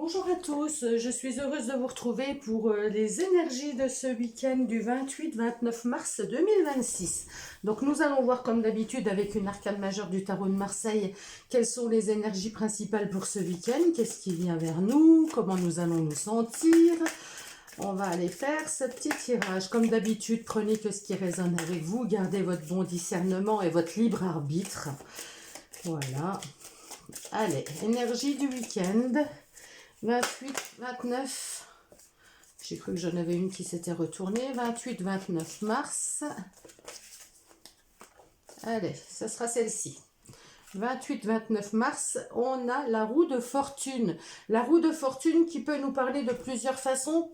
Bonjour à tous, je suis heureuse de vous retrouver pour les énergies de ce week-end du 28-29 mars 2026. Donc nous allons voir comme d'habitude avec une arcane majeure du tarot de Marseille quelles sont les énergies principales pour ce week-end, qu'est-ce qui vient vers nous, comment nous allons nous sentir. On va aller faire ce petit tirage. Comme d'habitude, prenez que ce qui résonne avec vous, gardez votre bon discernement et votre libre arbitre. Voilà. Allez, énergie du week-end. 28, 29, j'ai cru que j'en avais une qui s'était retournée, 28, 29 mars, allez, ça sera celle-ci. 28, 29 mars, on a la roue de fortune. La roue de fortune qui peut nous parler de plusieurs façons.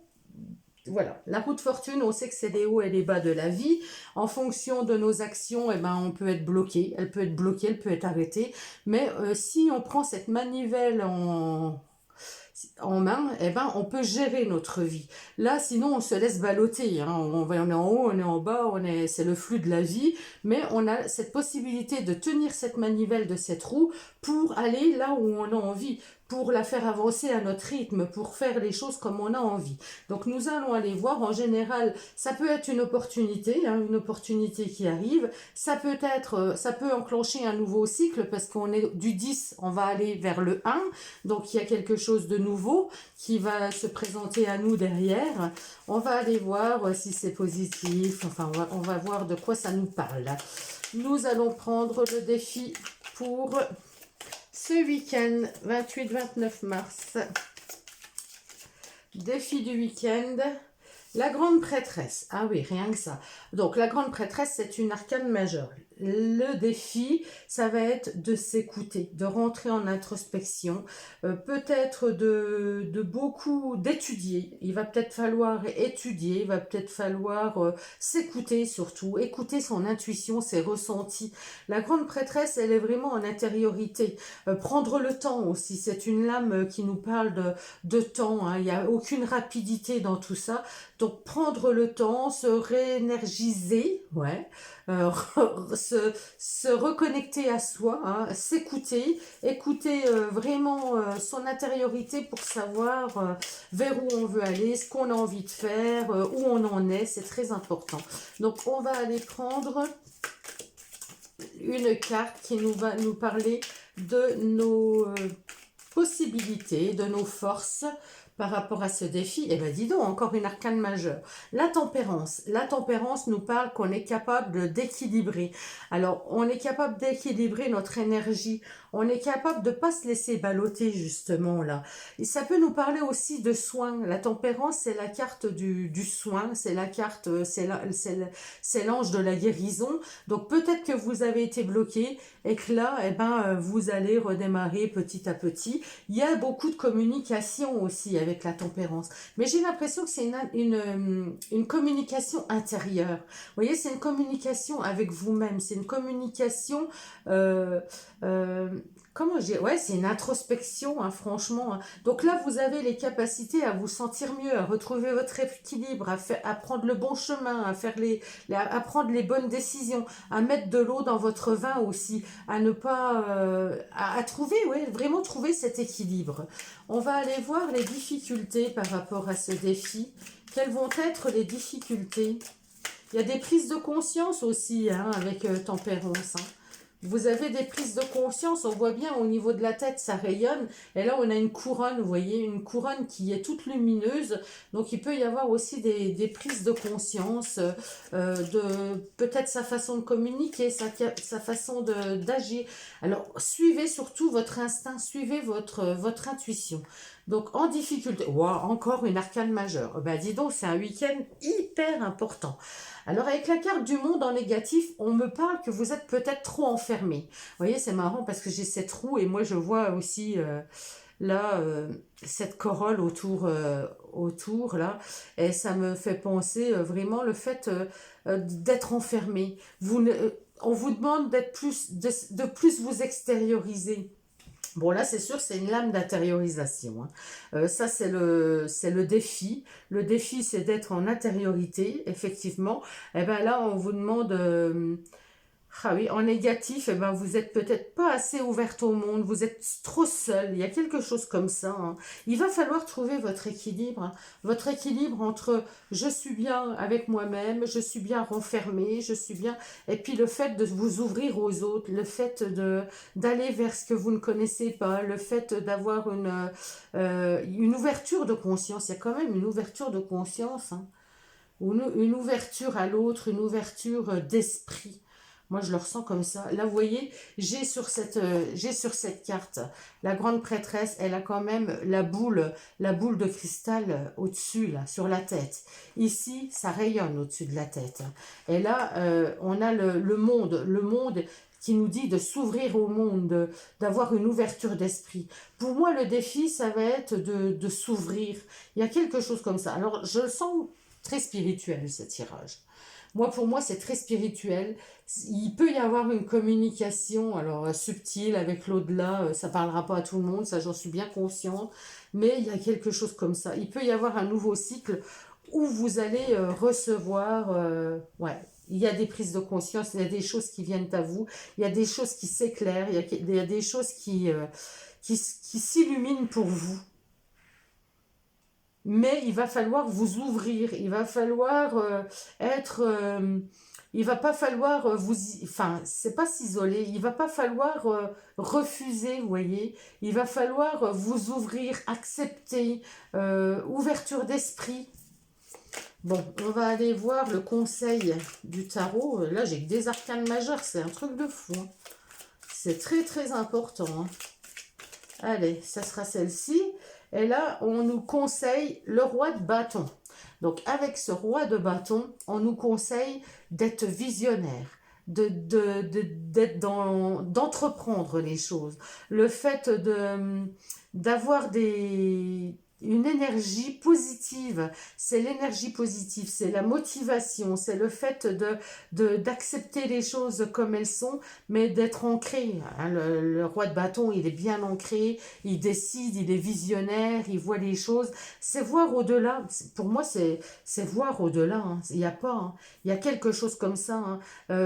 Voilà, la roue de fortune, on sait que c'est les hauts et les bas de la vie. En fonction de nos actions, eh ben, on peut être bloqué. Elle peut être bloquée, elle peut être arrêtée. Mais si on prend cette manivelle en main, eh ben, on peut gérer notre vie. Là, sinon, on se laisse balloter. Hein. On est en haut, on est en bas, c'est le flux de la vie. Mais on a cette possibilité de tenir cette manivelle de cette roue pour aller là où on a envie, pour la faire avancer à notre rythme, pour faire les choses comme on a envie. Donc, nous allons aller voir. En général, ça peut être une opportunité, hein, une opportunité qui arrive. Ça peut enclencher un nouveau cycle parce qu'on est du 10, on va aller vers le 1. Donc, il y a quelque chose de nouveau qui va se présenter à nous derrière. On va aller voir si c'est positif. Enfin, on va voir de quoi ça nous parle. Nous allons prendre le défi pour ce week-end 28-29 mars. Défi du week-end. La grande prêtresse. Ah oui, rien que ça. Donc, la grande prêtresse, c'est une arcane majeure. Le défi, ça va être de s'écouter, de rentrer en introspection, peut-être d'étudier. Il va peut-être falloir étudier, il va peut-être falloir s'écouter surtout, écouter son intuition, ses ressentis. La grande prêtresse, elle est vraiment en intériorité. Prendre le temps aussi, c'est une lame qui nous parle de temps. Hein. Il n'y a aucune rapidité dans tout ça. Donc, prendre le temps, se réénergiser, ouais, se reconnecter à soi, hein, s'écouter, écouter vraiment son intériorité pour savoir vers où on veut aller, ce qu'on a envie de faire, où on en est, c'est très important. Donc, on va aller prendre une carte qui va nous parler de nos possibilités, de nos forces par rapport à ce défi. Eh bien, dis donc, encore une arcane majeure. La tempérance. La tempérance nous parle qu'on est capable d'équilibrer. Alors, on est capable d'équilibrer notre énergie. On est capable de ne pas se laisser balloter, justement, là. Et ça peut nous parler aussi de soin. La tempérance, c'est la carte du soin. C'est la carte, c'est l'ange de la guérison. Donc, peut-être que vous avez été bloqué et que là, eh ben, vous allez redémarrer petit à petit. Il y a beaucoup de communication aussi avec la tempérance. Mais j'ai l'impression que c'est une communication intérieure. Vous voyez, c'est une communication avec vous-même. C'est une communication... euh, comment je dis? Ouais, c'est une introspection, hein, franchement. Hein. Donc là, vous avez les capacités à vous sentir mieux, à retrouver votre équilibre, à prendre le bon chemin, à prendre les bonnes décisions, à mettre de l'eau dans votre vin aussi, à ne pas... à trouver, ouais, vraiment trouver cet équilibre. On va aller voir les difficultés par rapport à ce défi. Quelles vont être les difficultés? Il y a des prises de conscience aussi, hein, avec tempérance. Hein. Vous avez des prises de conscience, on voit bien au niveau de la tête, ça rayonne. Et là, on a une couronne, vous voyez, une couronne qui est toute lumineuse. Donc, il peut y avoir aussi des prises de conscience de peut-être sa façon de communiquer, sa façon d'agir. Alors, suivez surtout votre instinct, suivez votre intuition. Donc, en difficulté, wow, encore une arcane majeure. Ben, dis donc, c'est un week-end hyper important. Alors, avec la carte du monde en négatif, on me parle que vous êtes peut-être trop enfermé. Vous voyez, c'est marrant parce que j'ai cette roue et moi, je vois aussi là, cette corolle autour, là. Et ça me fait penser vraiment le fait d'être enfermé. On vous demande de plus vous extérioriser. Bon, là, c'est sûr, c'est une lame d'intériorisation. Hein. Ça, c'est le défi. Le défi, c'est d'être en intériorité, effectivement. Et bien là, on vous demande... Ah oui, en négatif, eh ben, vous n'êtes peut-être pas assez ouverte au monde, vous êtes trop seule, il y a quelque chose comme ça, hein. Il va falloir trouver votre équilibre entre je suis bien avec moi-même, je suis bien renfermée, je suis bien, et puis le fait de vous ouvrir aux autres, le fait de d'aller vers ce que vous ne connaissez pas, le fait d'avoir une ouverture de conscience, il y a quand même une ouverture de conscience, hein, une ouverture à l'autre, une ouverture d'esprit. Moi, je le ressens comme ça. Là, vous voyez, j'ai sur cette carte, la grande prêtresse, elle a quand même la boule de cristal au-dessus, là, sur la tête. Ici, ça rayonne au-dessus de la tête. Et là, on a le monde qui nous dit de s'ouvrir au monde, d'avoir une ouverture d'esprit. Pour moi, le défi, ça va être de s'ouvrir. Il y a quelque chose comme ça. Alors, je le sens très spirituel, ce tirage. Moi, pour moi, c'est très spirituel. Il peut y avoir une communication, alors subtile avec l'au-delà, ça parlera pas à tout le monde, ça j'en suis bien consciente, mais il y a quelque chose comme ça. Il peut y avoir un nouveau cycle où vous allez recevoir, ouais, il y a des prises de conscience, il y a des choses qui viennent à vous, il y a des choses qui s'éclairent, il y a des choses qui s'illuminent pour vous. Mais il va falloir vous ouvrir, il va falloir être... il va pas falloir enfin, c'est pas s'isoler, il va pas falloir refuser, vous voyez. Il va falloir vous ouvrir, accepter, ouverture d'esprit. Bon, on va aller voir le conseil du tarot. Là, j'ai que des arcanes majeures, c'est un truc de fou, hein. C'est très très important, hein. Allez, ça sera celle-ci. Et là, on nous conseille le roi de bâton. Donc, avec ce roi de bâton, on nous conseille d'être visionnaire, d'entreprendre les choses. Le fait d'avoir une énergie positive, c'est l'énergie positive, c'est la motivation, c'est le fait d'accepter les choses comme elles sont, mais d'être ancré, hein. Le roi de bâton, il est bien ancré, il décide, il est visionnaire, il voit les choses, c'est voir au-delà. Pour moi, c'est voir au-delà, hein. Il n'y a pas, hein. Il y a quelque chose comme ça, hein.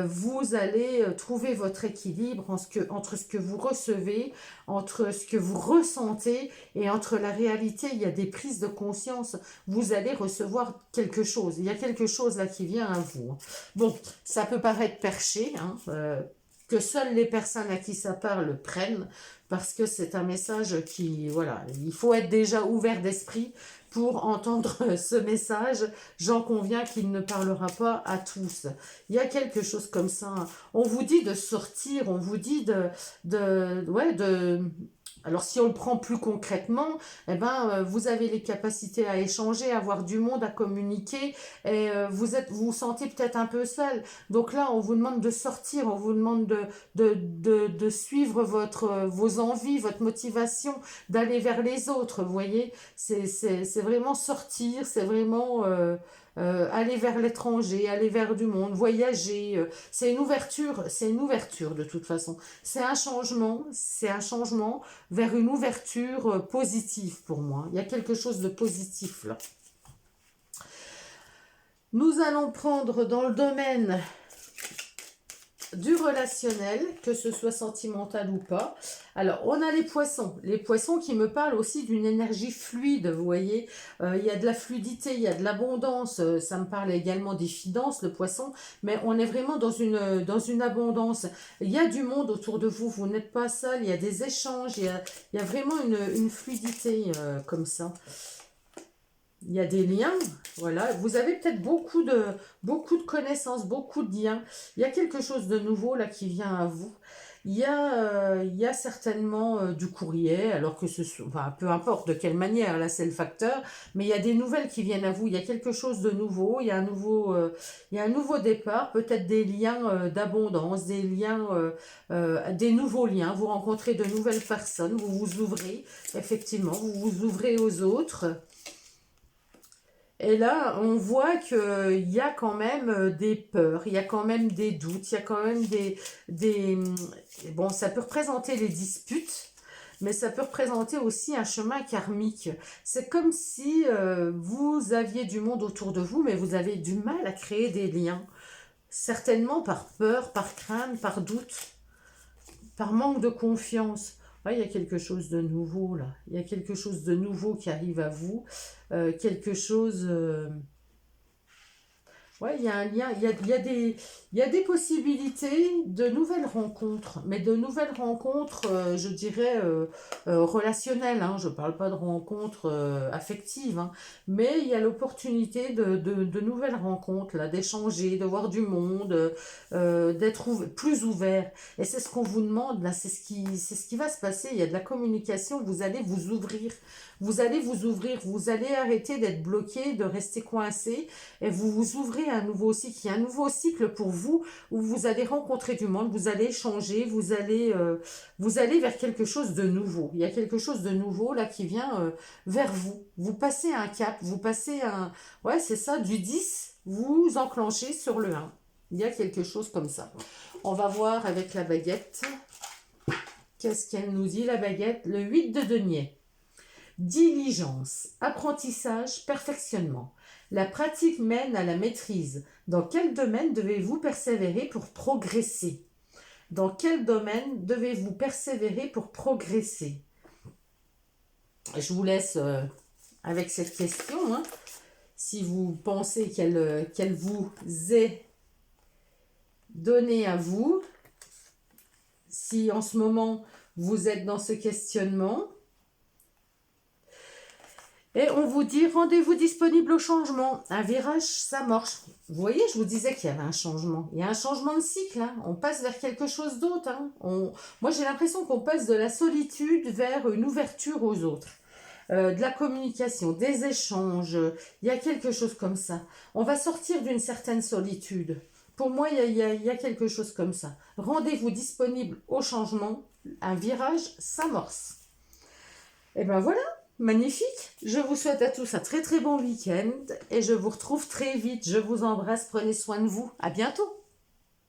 Vous allez trouver votre équilibre entre ce que vous recevez, entre ce que vous ressentez et entre la réalité. Il y a des prises de conscience. Vous allez recevoir quelque chose. Il y a quelque chose là qui vient à vous. Bon, ça peut paraître perché, hein, que seules les personnes à qui ça parle prennent, parce que c'est un message qui, voilà, il faut être déjà ouvert d'esprit pour entendre ce message. J'en conviens qu'il ne parlera pas à tous. Il y a quelque chose comme ça. On vous dit de sortir, on vous dit alors, si on le prend plus concrètement, eh ben, vous avez les capacités à échanger, à avoir du monde, à communiquer, et vous vous sentez peut-être un peu seul. Donc là, on vous demande de sortir, on vous demande de suivre vos envies, votre motivation, d'aller vers les autres, vous voyez. C'est vraiment sortir, c'est vraiment aller vers l'étranger, aller vers du monde, voyager. C'est une ouverture de toute façon. C'est un changement vers une ouverture positive pour moi. Il y a quelque chose de positif là. Nous allons prendre dans le domaine du relationnel, que ce soit sentimental ou pas. Alors, on a les poissons qui me parlent aussi d'une énergie fluide, vous voyez. Il y a de la fluidité, il y a de l'abondance, ça me parle également des finances, le poisson, mais on est vraiment dans une abondance. Il y a du monde autour de vous, vous n'êtes pas seul, il y a des échanges, il y a vraiment une fluidité comme ça. Il y a des liens, voilà. Vous avez peut-être beaucoup de connaissances, beaucoup de liens. Il y a quelque chose de nouveau là qui vient à vous. Il y a certainement du courrier, alors que enfin, peu importe de quelle manière, là c'est le facteur, mais il y a des nouvelles qui viennent à vous. Il y a quelque chose de nouveau, il y a un nouveau départ, peut-être des liens d'abondance, des liens, des nouveaux liens. Vous rencontrez de nouvelles personnes, vous vous ouvrez, effectivement, vous vous ouvrez aux autres. Et là, on voit qu'il y a quand même des peurs, il y a quand même des doutes, il y a quand même Bon, ça peut représenter les disputes, mais ça peut représenter aussi un chemin karmique. C'est comme si vous aviez du monde autour de vous, mais vous avez du mal à créer des liens. certainement par peur, par crainte, par doute, par manque de confiance. Ouais, il y a quelque chose de nouveau là. Il y a quelque chose de nouveau qui arrive à vous. Quelque chose... Ouais, il y a un lien, il y a des possibilités de nouvelles rencontres, mais de nouvelles rencontres, je dirais, relationnelles, hein. Je ne parle pas de rencontres affectives, hein, mais il y a l'opportunité de nouvelles rencontres, là, d'échanger, de voir du monde, d'être plus ouvert. Et c'est ce qu'on vous demande, là, c'est ce qui va se passer. Il y a de la communication, vous allez vous ouvrir. Vous allez vous ouvrir, vous allez arrêter d'être bloqué, de rester coincé, et vous vous ouvrez à un nouveau cycle. Il y a un nouveau cycle pour vous où vous allez rencontrer du monde, vous allez échanger, vous allez vers quelque chose de nouveau. Il y a quelque chose de nouveau là qui vient vers vous. Vous passez un cap, vous passez un... Ouais, c'est ça, du 10, vous enclenchez sur le 1. Il y a quelque chose comme ça. On va voir avec la baguette. Qu'est-ce qu'elle nous dit, la baguette? Le 8 de denier. Diligence, apprentissage, perfectionnement. La pratique mène à la maîtrise. Dans quel domaine devez-vous persévérer pour progresser? Dans quel domaine devez-vous persévérer pour progresser? Je vous laisse avec cette question. Hein. Si vous pensez qu'elle vous est donnée à vous, si en ce moment vous êtes dans ce questionnement, et on vous dit rendez-vous disponible au changement. Un virage, ça marche. Vous voyez, je vous disais qu'il y avait un changement. Il y a un changement de cycle. Hein. On passe vers quelque chose d'autre. Hein. Moi, j'ai l'impression qu'on passe de la solitude vers une ouverture aux autres. De la communication, des échanges. Il y a quelque chose comme ça. On va sortir d'une certaine solitude. Pour moi, il y a quelque chose comme ça. Rendez-vous disponible au changement. Un virage s'amorce. Et ben voilà. Magnifique, je vous souhaite à tous un très très bon week-end et je vous retrouve très vite. Je vous embrasse, prenez soin de vous. À bientôt.